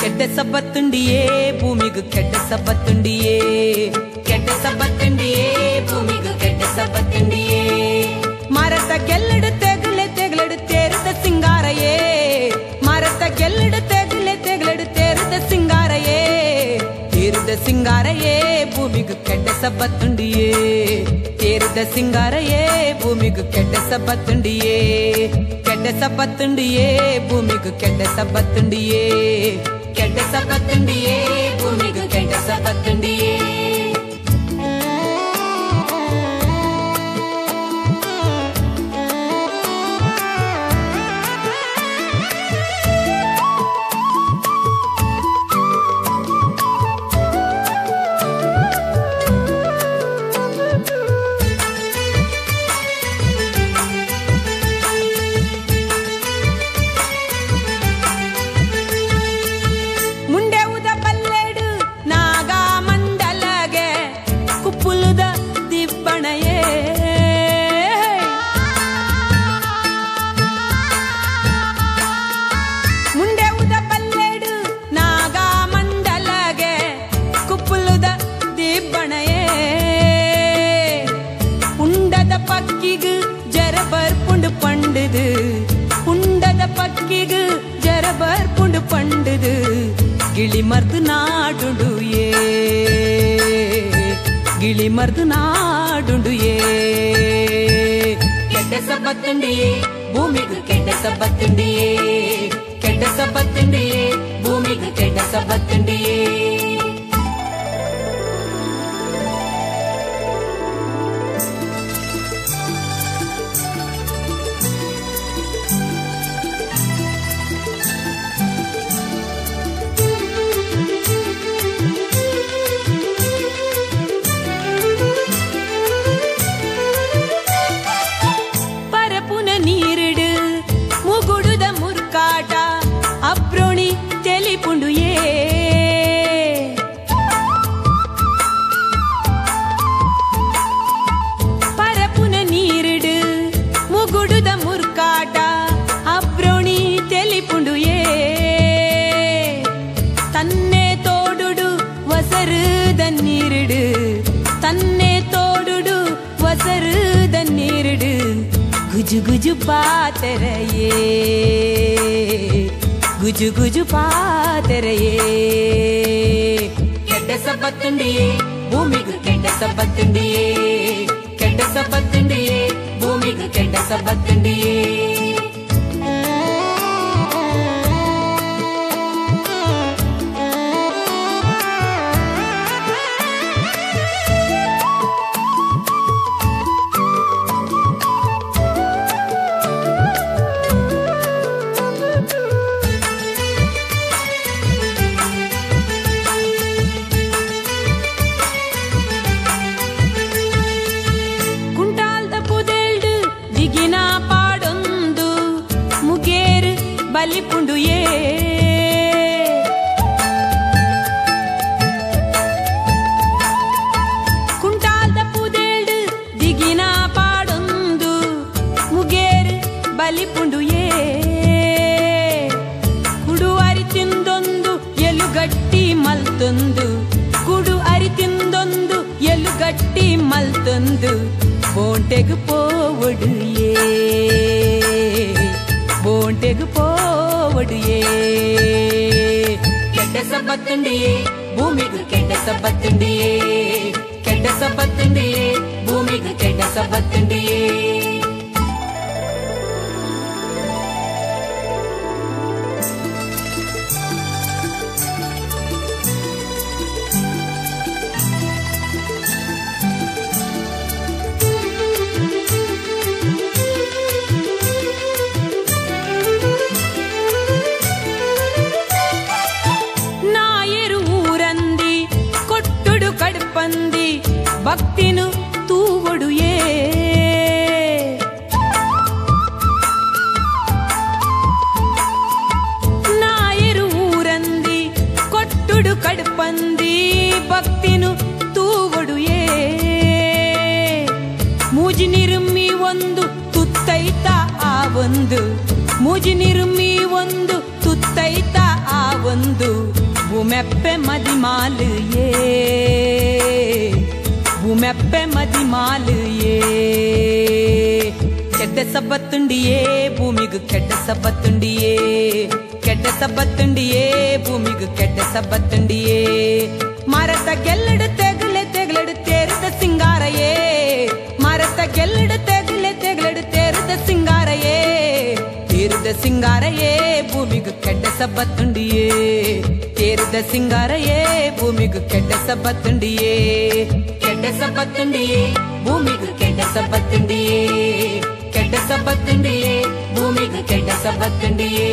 ಕೆಟ್ಟ ಸಬ್ಬತ್ತುಂಡಿಯೇ ಭೂಮಿಗೂ ಕೆಟ್ಟ ಸಬ್ಬತ್ತುಂಡಿಯೇ, ಕೆಟ್ಟ ಸಬ್ಬತ್ತುಂಡಿಯೇ ಭೂಮಿಗೂ ಕೆಟ್ಟ ಸಬ್ಬತ್ತುಂಡಿಯೇ. ಮರತ ಗೆಲ್ಲಡು ತೆಗಳೆ ತೆಗಲಡು ತೇರದ ಸಿಂಗಾರಯೇ, ಮರತ ಗೆಲ್ಲಡು ತೆಗಳೆ ತೆಗಲಡು ತೇರದ ಸಿಂಗಾರಯೇ, ತೇರದ ಸಿಂಗಾರಯೇ ಭೂಮಿಗೂ ಕೆಟ್ಟ ಸಬ್ಬತ್ತುಂಡಿಯೇ, ತೇರದ ಸಿಂಗಾರಯೇ ಭೂಮಿಗೂ ಕೆಟ್ಟ ಸಬ್ಬತ್ತುಂಡಿಯೇ, ಕೆಟ್ಟ ಸಬ್ಬತ್ತುಂಡಿಯೇ ಭೂಮಿಗೂ ಕೆಟ್ಟ ಸಬ್ಬತ್ತುಂಡಿಯೇ, ಕೆಟ್ಟ ಸಬ್ಬತ್ತುಂಡಿಯೇ ಭೂಮಿಗೂ ಕೆಟ್ಟ ಸಬ್ಬತ್ತುಂಡಿಯೇ. ಉಂಡದ ಪಕ್ಕಿಗೂ ಜರಬರ್ ಪುಂಡು ಪಂಡದು, ಗಿಳಿ ಮರ್ದು ನಾಡುಂಡು ಏ, ಗಿಳಿ ಮರ್ದು ನಾಡುಂಡು ಏ. ಕೆಟ್ಟ ಸಬ್ಬತ್ತುಂಡಿಯೇ ಭೂಮಿಗೂ ಕೆಟ್ಟ ಸಬ್ಬತ್ತುಂಡಿಯೇ, ಕೆಟ್ಟ ಸಬ್ಬತ್ತುಂಡಿಯೇ ಭೂಮಿಗೂ ಕೆಟ್ಟ ಸಬ್ಬತ್ತುಂಡಿಯೇ. ಅಬ್ರೋಣಿ ತೆಲಿಪುಂಡು ಏ, ಪರಪುನ ನೀರಿಡು ಮುಗುಡುದ ಮುರ್ಕಾಟ, ಅಬ್ರೋಣಿ ತೆಲಿಪುಂಡು ಏ. ತನ್ನೆ ತೋಡುಡು ವಸರುದ ನೀರಿಡು, ತನ್ನೆ ತೋಡುಡು ವಸರುದ ನೀರಿಡು, ಗುಜು ಗುಜು ಪಾತರಯೇ, ಗುಜು ಗುಜು ಪಾತರಯೇ. ಕೆಟ್ಟ ಸಬ್ಬತ್ತುಂಡಿಯೇ ಭೂಮಿಗೂ ಕೆಟ್ಟ ಸಬ್ಬತ್ತುಂಡಿಯೇ, ಕೆಟ್ಟ ಸಬ್ಬತ್ತುಂಡಿಯೇ ಭೂಮಿಗೂ ಕೆಟ್ಟ ಸಬ್ಬತ್ತುಂಡಿಯೇ. ಬಲಿಪುಂಡು ಏ, ಕುಂಟಾಲ್ದ ಪುದೇಳ್ಡು ದಿಗಿನ ಪಾಡೊಂದು ಮುಗೇರು ಬಲಿಪುಂಡು ಏ. ಕುಡು ಅರಿತಿಂದೊಂದು ಎಲುಗಟ್ಟಿ ಮಲ್ತೊಂದು, ಕುಡು ಅರಿತಿಂದೊಂದು ಎಲುಗಟ್ಟಿ ಮಲ್ತೊಂದು, ಬೋಂಟೆಗು ಪೋವಡು ಏ, ಬೋಂಟೆಗು ಪೋವಡು ಏ. ಕೆಟ್ಟ ಸಬ್ಬತ್ತುಂಡಿಯೇ ಭೂಮಿಗೂ ಕೆಟ್ಟ ಸಬ್ಬತ್ತುಂಡಿಯೇ, ಕೆಟ್ಟ ಸಬ್ಬತ್ತುಂಡಿಯೇ ಭೂಮಿಗೂ ಕೆಟ್ಟ ಸಬ್ಬತ್ತುಂಡಿಯೇ. ಊರಂದಿ ಭಕ್ತಿನು ತೂವೊಡುಯೇ ನಾಯರು ಊರಂದಿ ಕೊಟ್ಟುಡು ಕಡುಪಂದಿ ಭಕ್ತಿನು ತೂವೊಡುಯೇ ಮೂಜಿ ನಿರುಮ್ಮಿ ಒಂದು ತುತ್ತೈತ ಆ ಒಂದು ಮೂಜಿ ನಿರುಮ್ಮಿ ಒಂದು ತುತ್ತೈತ ಆ ಒಂದು ಭೂಮೆಪ್ಪೆ ಮದಿಮಾಲು ಏ ಭೂಮೆಪ್ಪೆ ಮದಿಮಾಲು ಏ ಕೆಡ್ಡ ಸಬ್ಬತ್ತುಂಡಿಯೇ ಭೂಮಿಗೂ ಕೆಡ್ಡ ಸಬ್ಬತ್ತುಂಡಿಯೇ ಕೆಡ್ಡ ಸಬ್ಬತ್ತುಂಡಿಯೇ ಭೂಮಿಗೂ ಕೆಡ್ಡ ಸಬ್ಬತ್ತುಂಡಿಯೇ ಮರತ ಗೆಲ್ಲಡು ತೆಗಳೆ ತೆಗಲಡು ತೇರದ ಸಿಂಗಾರಯೇ ಮರತ ಗೆಲ್ಲಡು ತೆಗಳೆ ತೆಗಲಡು ತೇರದ ಸಿಂಗಾರಯೇ ತೇರದ ಸಿಂಗಾರಯೇ ಭೂಮಿಗೂ ಕೆಡ್ಡ ಸಬ್ಬತ್ತುಂಡಿಯೇ ತೇರದ ಸಿಂಗಾರಯೇ ಭೂಮಿಗೂ ಕೆಡ್ಡ ಸಬ್ಬತ್ತುಂಡಿಯೇ ಕೆಡ್ಡ ಸಬ್ಬತ್ತುಂಡಿಯೇ ಭೂಮಿಗೂ ಕೆಡ್ಡ ಸಬ್ಬತ್ತುಂಡಿಯೇ ಕೆಡ್ಡ ಸಬ್ಬತ್ತುಂಡಿಯೇ ಭೂಮಿಗೂ ಕೆಡ್ಡ ಸಬ್ಬತ್ತುಂಡಿಯೇ